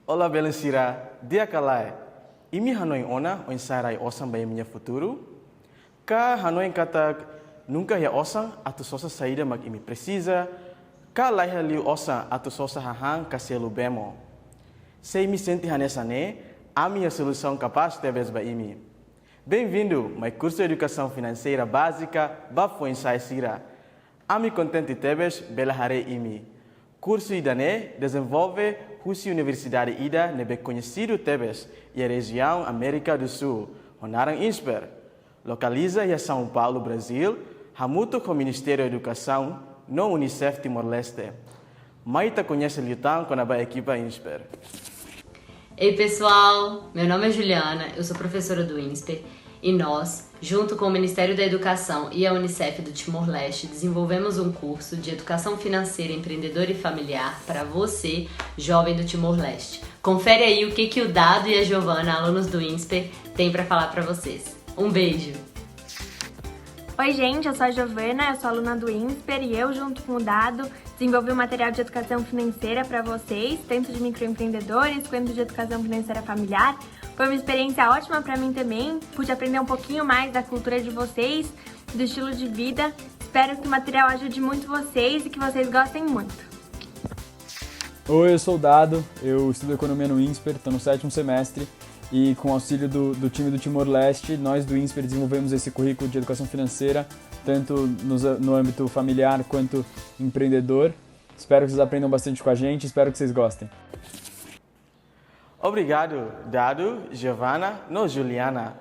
Olá, Belencira, dia calai. Imi hanoi ona o ensarai osang bai minha futuro. Ka hanoi kata nunca ya osang atu sosa saída mag imi precisa. Ka lai liu osang atu sosa hahang kaselu bemo. Se imi senti hanesane, a minha solução capaz talvez ba imi. Bem-vindo, meu curso de Educação Financeira Básica, Bafo Ensai Sira. Ami contente tebes, bela hare imi. Curso IDANE desenvolve Rusi Universidade IDA nebe conhecido tebes e a região América do Sul, Honarang Insper. Localiza em São Paulo, Brasil, hamuto com o Ministério da Educação, no Unicef Timor-Leste. Maita conhece Liutang com a equipa Insper. Ei pessoal, meu nome é Juliana, eu sou professora do INSPER e nós, junto com o Ministério da Educação e a Unicef do Timor-Leste, desenvolvemos um curso de Educação Financeira Empreendedora e Familiar para você, jovem do Timor-Leste. Confere aí o que o Dado e a Giovana, alunos do INSPER, têm para falar para vocês. Um beijo! Oi gente, eu sou a Giovana, eu sou aluna do INSPER e eu, junto com o Dado, desenvolvi um material de educação financeira para vocês, tanto de microempreendedores quanto de educação financeira familiar. Foi uma experiência ótima para mim também, pude aprender um pouquinho mais da cultura de vocês, do estilo de vida. Espero que o material ajude muito vocês e que vocês gostem muito. Oi, eu sou o Dado, eu estudo Economia no INSPER, estou no 7º semestre e com o auxílio do time do Timor-Leste, nós do INSPER desenvolvemos esse currículo de educação financeira, tanto no âmbito familiar quanto empreendedor. Espero que vocês aprendam bastante com a gente, espero que vocês gostem. Obrigado, Dado, Giovana, no Juliana.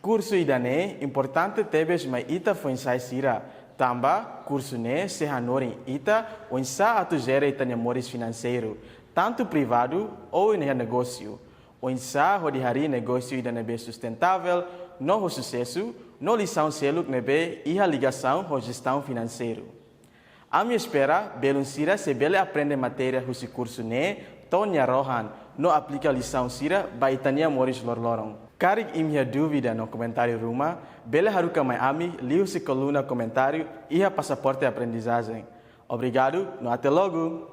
Curso IDANE, importante tebes mai ita foi ensai sira. Tamba, curso ne, se hanorin ita, o ensa atu gera itanhamores financeiro, tanto privado ou em negócio. O ensa hodihari negócio IDANE sustentável, no sucesso, no lição selo nebe e a ligação com gestão financeiro. A minha espera, Belencira se bele aprende matéria desse curso ne, Tonya Rohan, no aplica lição sira, baitania moris lorlorong. Karik imia dúvida no comentário rumah, bele haruka mai ami, liu se coluna comentário e a passaporte de aprendizagem. Obrigado, no até logo!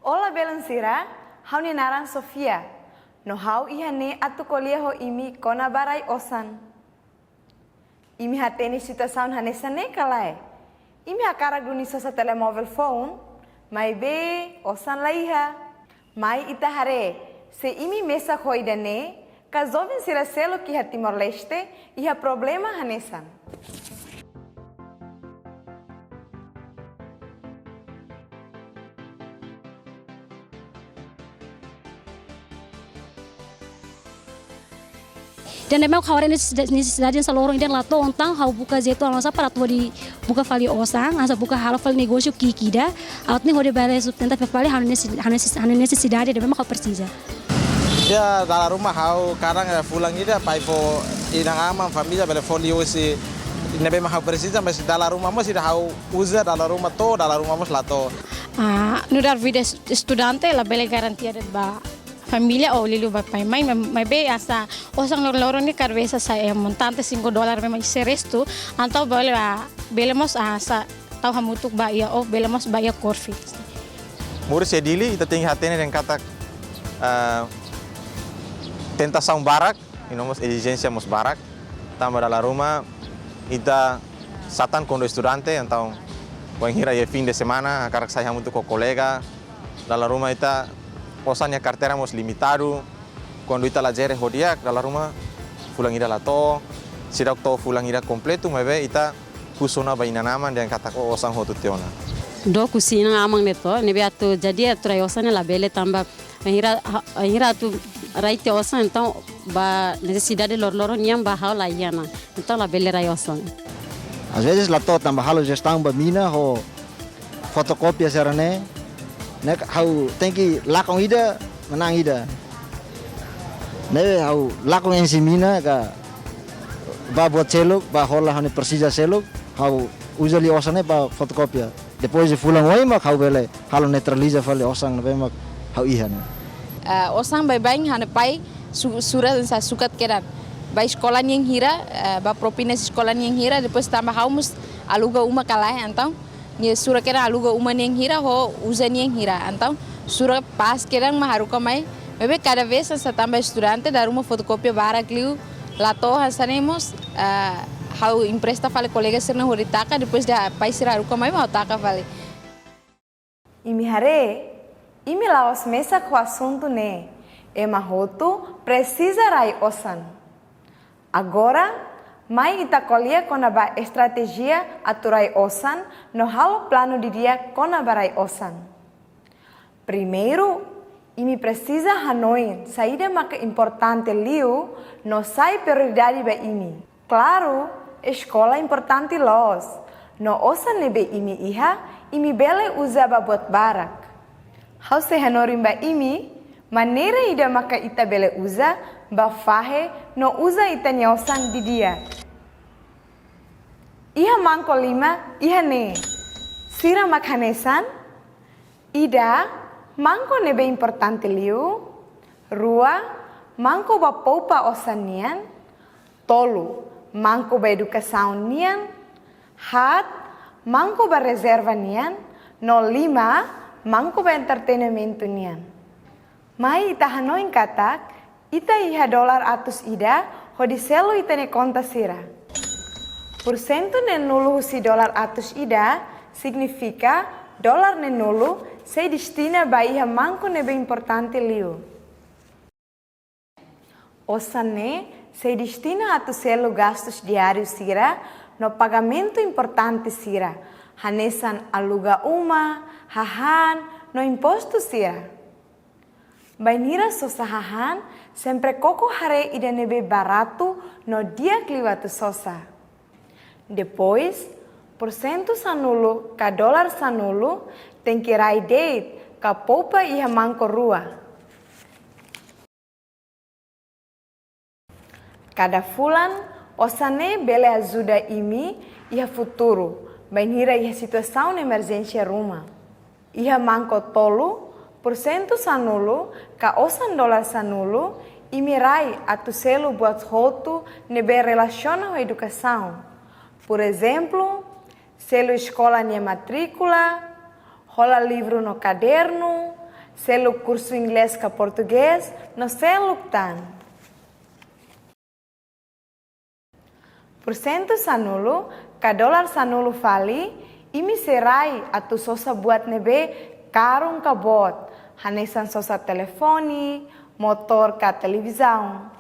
Olá, Belencira, hau ni narang Sofia. No hau ihane atu kuliah ho imi kona barai osan. Imi hateni situação hanesane kalai. Imi hakara guni sosa telemóvel phone, mai be osan laiha. Mai itahare, se imi mesa hoidane, ka jovem sira selo ki ha Timor-Leste iha problema hanesan. Dan memang kawarin necessidade essa lorong dan lato ontang hau buka zeto alonsa para tu di buka fali osang asa buka halo fali negócio kikida outni hode bare sustenta fali hanu necessidade dan memang kau precisa. Ya dalam rumah hau kadang pulang ida pai po inang amam família bele folio si nebe mah precisa mas dalam rumah mas ida hau usa dalam rumah to dalam rumah mas lato. No dar vida estudante la bele garantia de ba família ou lilu ba pai mai be asa osang loro ni cabeça sa montante $5 memang se resto antau belemos asa tau hamutuk ba ia o belemos ba ia korfi. Murid sedili ita tinggi hatene dan kata tentação barak, inomos exigência mos barak, tambah dalam rumah ita satan quando estudante então quando hira e fim de semana karak saya hamutuk ko colega dalam rumah ita posanya carteira mos limitado, quando ita lajere hodiak dalam rumah fulang ida lato, sidak to fulang ida completo, mebe ita kusona baina naman dan kata ko osang hotu teona. Do kusina amang neto, nebe atu jadi atu rayosana la bele tamba hira atu raite osan então ba necessidade lor niam ba haula iana, então la bele rayosana. Às vezes lá tô também halo gestão ba mina ho fotocópia serane. Nek hau tem que lakong ida menang ida. Nek hau lakong ensimina ka ba buat seluk ba hola hane persija seluk hau usali osane ba fotokopia. Depois de fulang oi mak hau bele halo neutraliza fale osang be mak hau ihan. Osang bai hane pai surat sa sukat keran. ba escola yang hira, ba propina escola yang hira, depois tambah haus aluga uma kalah, então ni sura kira aluga uma yang hira ho usa yang hira, então sura pas kira maharuka mai, bebe cada vez essa tambah estudante dar uma fotocópia barak liu, lá toha sanemos how empresta fale colega serna horitaka, depois da pai siraruka mai mau taka fale. Imi hare, imi laos mesa com o assunto né, ema roto precisa rai osan. Agora, mai ita colia com a estratégia aturai osan, no halo plano de dia com a barai osan. Primeiro, imi precisa Hanoi, saída maka importante liu, no sai prioridade ba imi. Claro, escola importante los, no osan nebe imi iha, imi bele usa ba buat barak. Hau se hanorim ba imi, maneira ida maka ita bele usa, ba fahe no usa ita nyosan di dia. Iha mangko lima, iha ne. Sira makanesan, ida, mangko nebe importante liu, rua, mangko ba poupa osan nian, tolu, mangko ba educação nian, hat, mangko ba reserva nian, no lima, mangko ba entretenimento nian. Mai ita hanoin katak, ita iha dolar atus ida, hodi selo ita ne konta sira. Porcento ne nulu husi dolar atus ida, significa dolar ne nulu se destina ba iha mangko nebe importante liu. Osan ne se destina atu selo gastos diários sira, no pagamento importante sira, hanesan aluga uma, hahan, no imposto sira. Bainira sosa hahan, sempre koko hare ida nebe barato no dia kliwatu sosa. Depois, porcento sanulu ka dolar sanulu, tem que rai date ka poupa iha mangko rua. Cada fulan, osane bele ajuda imi iha futuro, bainira iha situação na emergência ruma. Iha mangko tolu, porcento sanulu, ka osan dolar sanulu, imirai atu selo buat roto nebe relaciona com educação. Por exemplo, selo escola nia matrícula, rola livro no caderno, selo curso inglês ka português, no selo tan. Porcento sanulu, ka dolar sanulu fali, imi serai atu sosa buat nebe karung ka bot, hanesan sosa telefone, motor ka televisão.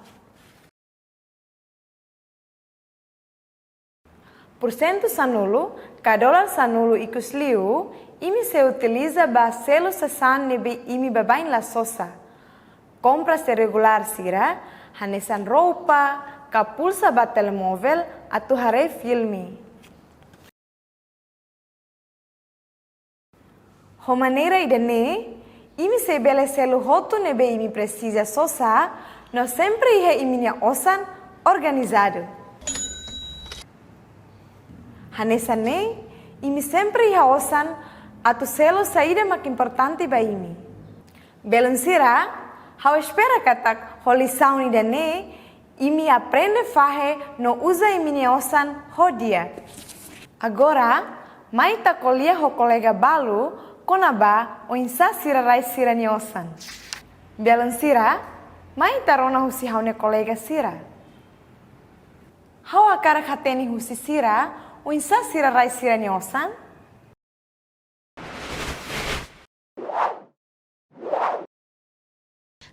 Porcento sanulu, ka dolar sanulu ikus liu, imi se utiliza ba selo sesan nebe imi babain la sosa. Compra se regular sira, hanesan roupa, ka pulsa ba telemóvel, atu hare filme. Ho maneira idane, imi se bele selo roto nebe imi precisa sosa, no sempre ihe iminya osan organizado. Hanesan ne, imi sempre iha osan atu selo saída mak importante ba imi. Belansira, hau espera katak holisaun idane, imi aprende fahe no usa iminya osan ho dia. Agora, mai ta kolia ho kolega balu, konaba o insa sira rai sira nyosan. Belansira, mai tarona husi haune kolega sira. Hau akara hateni husi sira, o insa sira rai sira nyosan.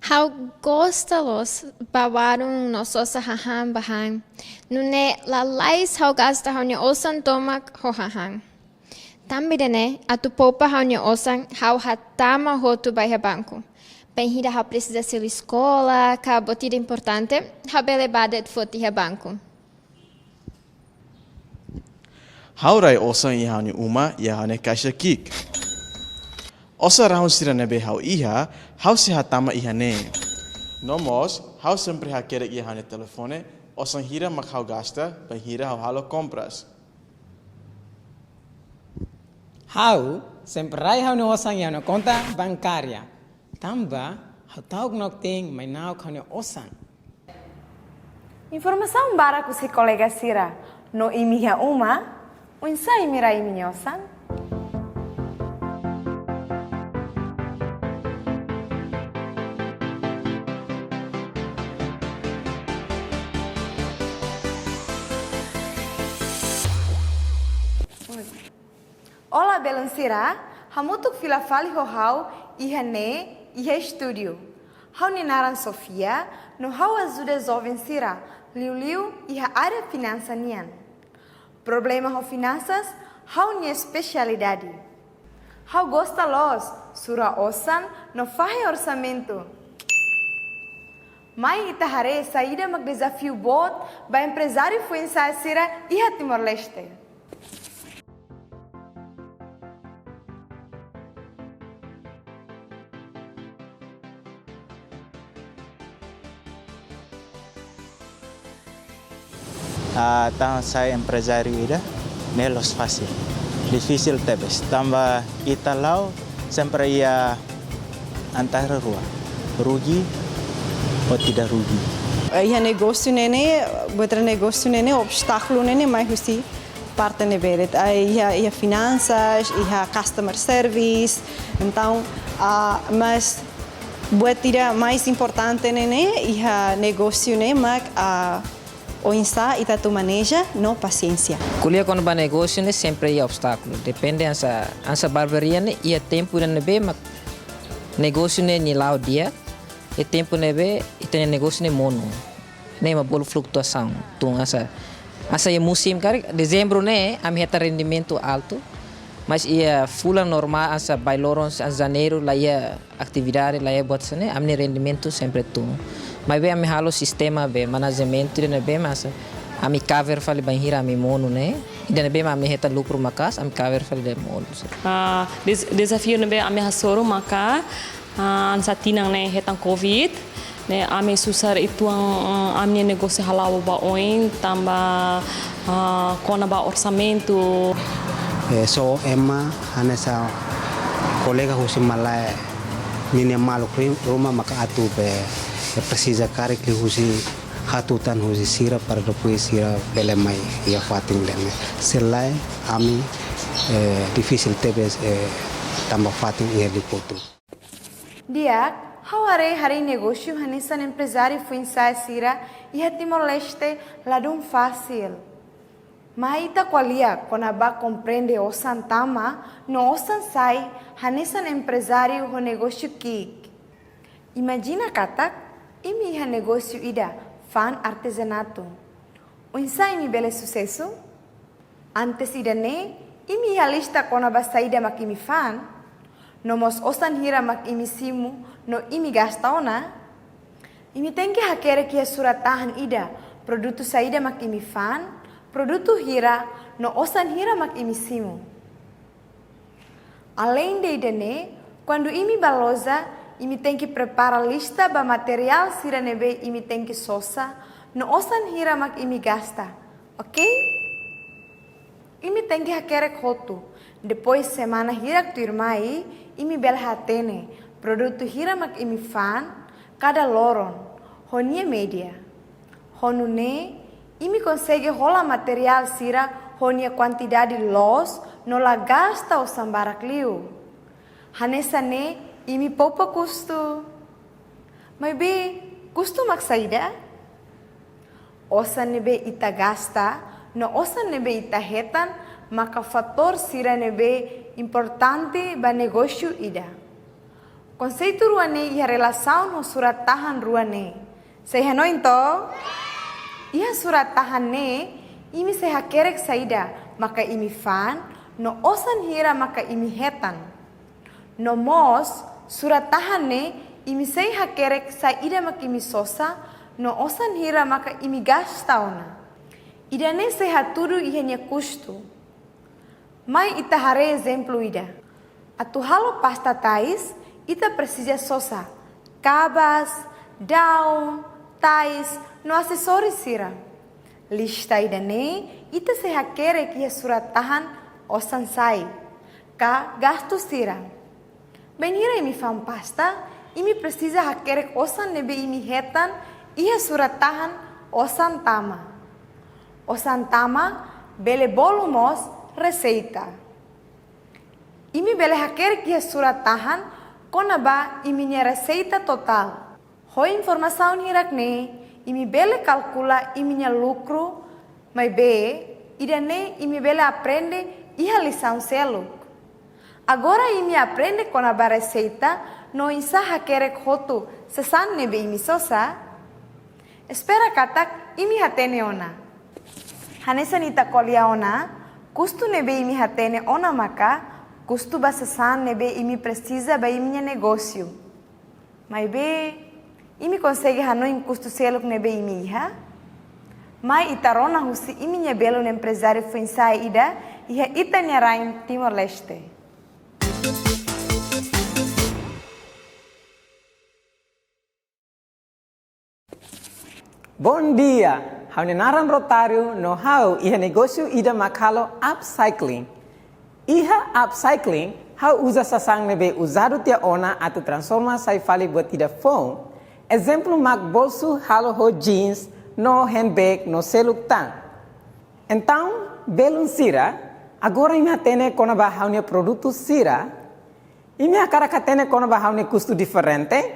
How gosta los bawarum nososa haham bahang. Nune la lais how gasta haunya osan tomak ho hahang. Tambidene atu popa haunya osan how hatama hotu baiha banco. Penhida how precisa ser escola, ka botida importante, how belebadet foti ha banco. How rai osan iha ni uma iha ne kaisa kik. Osa rahun sira nebe hau iha, hau se hatama iha ne. Nomos, hau sempre ha kerek iha ne telefone, osan hira mak hau gasta, pa hira hau halo compras. Hau sempre rai hau no osan iha no conta bancária. Tamba, hau taug nok ting mai nau hau no osan. Informação baraku si colega sira, no imiha uma, unsa imira iminyosan? Olá, Belansira, hamutuk filafali hohau, ihane, iha estúdio. Hau ninaran Sofia, no hau ajuda jovem sira, liu iha área finança nian. Problema ho finanças, hau nia especialidade. Hau gosta los, sura osan, no fahe orçamento. Mai itahare saída mag desafio bot, ba empresário foi sira iha Timor-Leste. Tangan saya empresário ida, nelos fácil. Difícil tebes. Tambah italau sempre ia antara rua. Rugi ou tidak rugi. Ia negócio nene, outro negócio nene, obstáculo nene mais husi parte neberet. Ia finanças, ia customer service. Então, mas buat tidak mais importante nene, ia negócio nene, mak o insa ita tu maneja no paciência. Kuliah quando vai negócio né sempre é obstáculo. Depende ansa barberia né ia tempo né be mak negócio né ni lau dia e tempo né be ita negócio né mono. Né ma bolo flutuação. Tung asa ia musim kari dezembro né a minha rendimento alto. Mas ia full normal asa bailoron a janeiro lá ia atividade lá ia buat né a minha rendimento sempre tung. Mas bem a mi halo sistema be management ida be mas a mi cover fali banhira a mi mono né ida be a mi heta lucro makas a mi cover fali de mono. Desafio ne be a mi hasoro maka ansa tinang ne hetang covid ne a mi susar itu a mi negócio halal ba oin tamba kona ba orçamento. So Emma hanesa colega husi malai minimal rumah maka atu be precisa cari que usi hatutan usi sira para depois sira belemai ia fating lene selai ami difícil tebes tambah fating ia lipoto dia hari negócio hanisan empresário foi ensaiar sira ia Timor-Leste ladum fácil mas ita qualia quando aba compreende o santama no osan sai hanisan empresário o negócio kik imagina katak imi ha negócio ida, fan artesanato. Unsa imi bele sucesso? Antes ida ne, imi ha lista kona ba saída mak imi fan, nomos osan hira mak imi simu, no imi gastaona. Imi tem que hakere que surat tahan ida, produto saída mak imi fan, produto hira, no osan hira mak imi simu. Além de ida ne, quando imi baloza, imi tem que preparar lista ba material sira nebe imi tem que sosa no osan hira mak imi gasta, ok? Imi tem que hakere kotu. Depois semana hira tu irmai imi bel hatene produto hira mak imi fan cada loron honia media. Honune imi consegue rola material sira honia quantidade los no la gasta o sambarak liu. Hanesa ne imi poupa custo. Mas be, custo mak saída? Osan nebe ita gasta, no osan nebe ita hetan, maka fator sira nebe importante ba negócio ida. Conceito ruane ia relação no surat tahan ruane. Sei hano into? Ia surat tahan ne, imi se hakerek saída, maka imi fan, no osan hira maka imi hetan. No mos, surat tahan ne, imi sei hakerek saída maka imi sosa, no osan hira maka imi gastaona. Ida ne sei haturu ihanya custo. Mai ita hare exemplo ida. Atu halo pasta tais, ita precisa sosa. Cabas, down, tais, no acessório sira. Lista ida ne, ita sei hakerek ia surat tahan osan sai. Ka gasto sira. Benira imi fam pasta, imi precisa hakerek osan nebe imi hetan, ia surat tahan osan tama. Osan tama bele bolumos receita. Imi bele haker kia surat tahan konaba iminya receita total. Hoi informação hirakne imi bele calcula iminya lucro, mas be idane imi bele aprende iha lição seluk. Agora imi aprende konaba receita no insa hakerek hotu sesan nebe imi sosa. Espera katak imi hatene ona. Hanesa nita kolia ona, custo nebe imi hatene ona maka, custo basesan nebe imi precisa ba imi negócio. Mas be, imi consegue hanoin custo seluk nebe imi iha? Mai itarona husi imi belo no empresário fuinsai ida, iha ita nyarain Timor-Leste. Bom dia! Naran Rotário no how iha negócio ida makalo upcycling. Iha upcycling how usa sasang nebe usado tia ona atu transforma sai fali buat ida phone. Exemplo mak bolso halo ho jeans no handbag no seluk tang. Então, belum sira, agora imi tene kona ba how produto sira. Imi akara katene kona ba how custo diferente.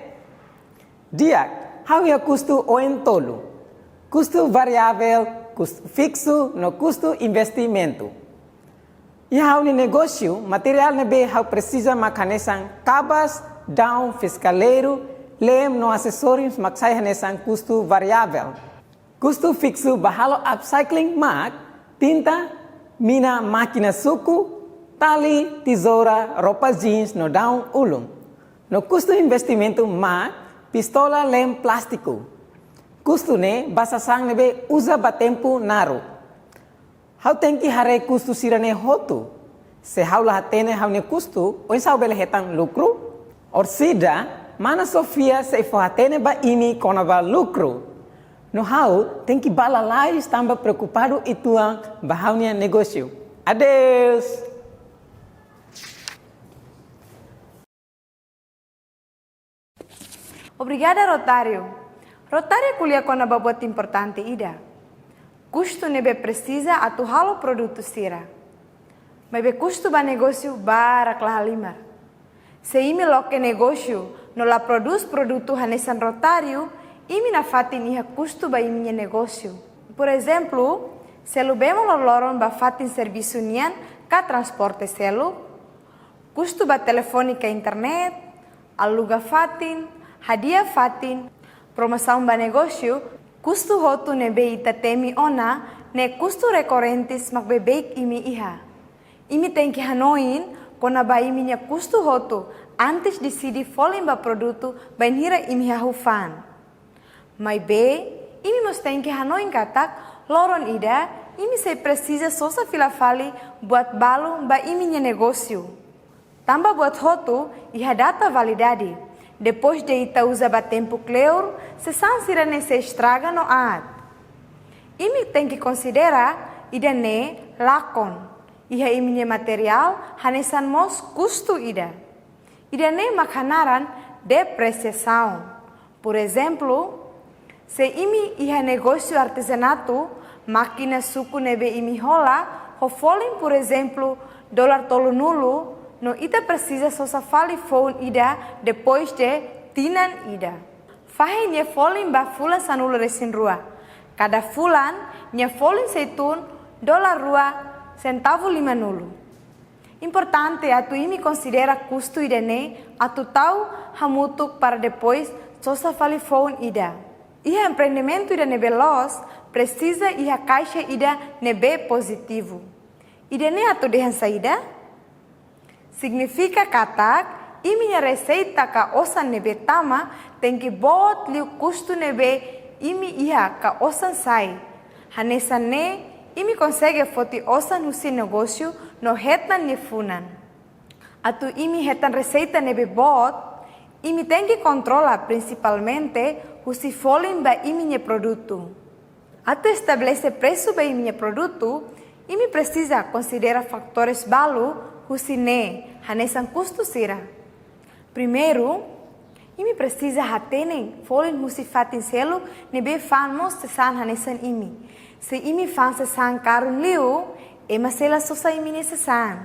Dia, how ia custo o entolo. Custo variável, custo fixo, no custo investimento. E how ni negócio, material nebe how precisa makanesan cabas, down, fiscaleiro, lem no acessórios maksai hanesan custo variável. Custo fixo bahalo upcycling mak, tinta, mina máquina suku, tali, tesoura, roupa jeans no down ulum. No custo investimento mak, pistola lem plástico. Custo ne basasang nebe usa batempo naro. How tenki hare custo sirane hotu. Se how lahatene how ne custo, o sao bele hetang lucro. Or sida, mana Sofia se fohatene ba ini kona ba lucro. No how tenki balalai estamba preocupado ituang bahaunia negócio. Adeus! Obrigada, Rotário. Rotário kuliah kona babot importante ida. Custo nebe precisa atu halo produto sira. Mas custo ba negócio barak lah limar. Se imi loke negócio no la produz produto hanesan Rotário, imi na fatin iha custo ba imi negócio. Por exemplo, se lubemo loron ba fatin serviço nian ka transporte selu, custo ba telefônica internet, aluga fatin, hadiah fatin, promoção ba negócio, custo hotu nebe ita temi ona, ne custo recorrentes makbebeik imi iha. Imi tem que hanoin, kona ba imi nya custo hotu, antes decidi folim ba produto, ba nira imi hahufan. Mas be, imi mos tem que hanoin katak, loron ida, imi se precisa sosa fila fali, buat balu ba imi nya negócio. Tamba buat hotu, iha data validade. Depois de ita usa ba tempo cleur, se sansira ne se estraga no ad. Imi tem que considerar ida ne lakon. Iha imi material hanesan mos custo ida. Ida ne makanaran depreciação. Por exemplo, se imi iha negócio artesanato, máquina suku nebe imi rola, hofolin por exemplo, dólar tolo nulo, no ita precisa sosa fali phone ida depois de tinan ida. Fahe nye folin ba fulan sanula resin rua. Cada fulan nye folin seitun dolar rua centavo 5 nulu. Importante atu imi considera custo ida ne atu tau hamutuk para depois sosa fali phone ida. Iha empreendimento ida nebe los precisa iha caixa ida nebe positivo. Ida ne atu dehan saída? Significa katak, imi receita ka osan nebe tama, tem que bot liu custo nebe imi iha ka osan sai. Hanesan ne, imi consegue foti osan husi negócio no hetan nifunan. Atu imi hetan receita nebe bot, imi tem que controla principalmente husi folin ba imi nye produto. Atu estabelece preço ba imi nye produto, imi precisa considera fatores balu husine hanesan custo sira. Primeiro, Imi precisa hatenen, folin musi fatin selo, nebe fan mos sesan hanesan imi. Se imi fan sesan karun liu, ema sela sosa imi nesesan.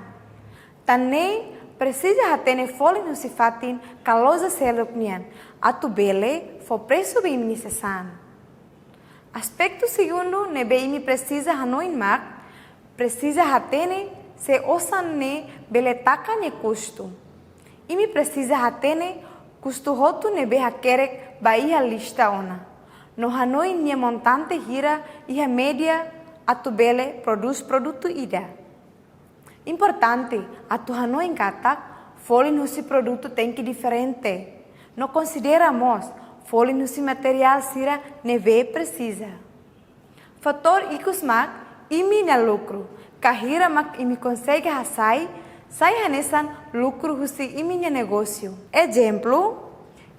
Tanei precisa hatene folin musi fatin kaloza selo nian, atu bele fo preço bem imi nesesan. Aspecto segundo, nebe imi precisa hanoin mak, precisa hatene se osan ne bele taka ne custo. Imi precisa hatene custo roto nebe hakerek baia lista ona. No Hanoi nia montante hira iha média atu bele produz produto ida. Importante, atu Hanoi katak folin husi produto tem que diferente. No consideramos folin husi material sira neve precisa. Fator ikus mak imi na lucro. Kahira mak imi consegue hasai sai hanesan lucro husi imi nia negócio. Exemplo,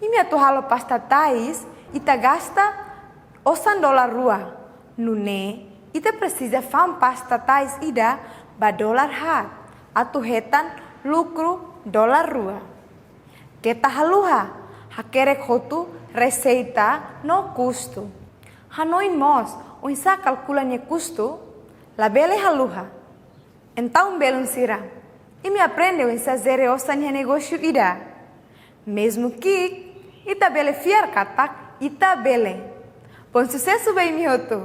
imi atu halo pasta tais ita gasta $100 rua. Nune, ita precisa fam pasta tais ida ba $1 hat. Atu hetan lucro $1 rua. Kita haluha, hakerek hotu receita no custo. Hanoi mos, unsa calcula ne custo, la bele haluha. Então belum sira. Imi aprende unsa zere osa ne negócio ida. Mesmo que ita bele fiar katak ita bele. Bom sucesso bem mi hotu.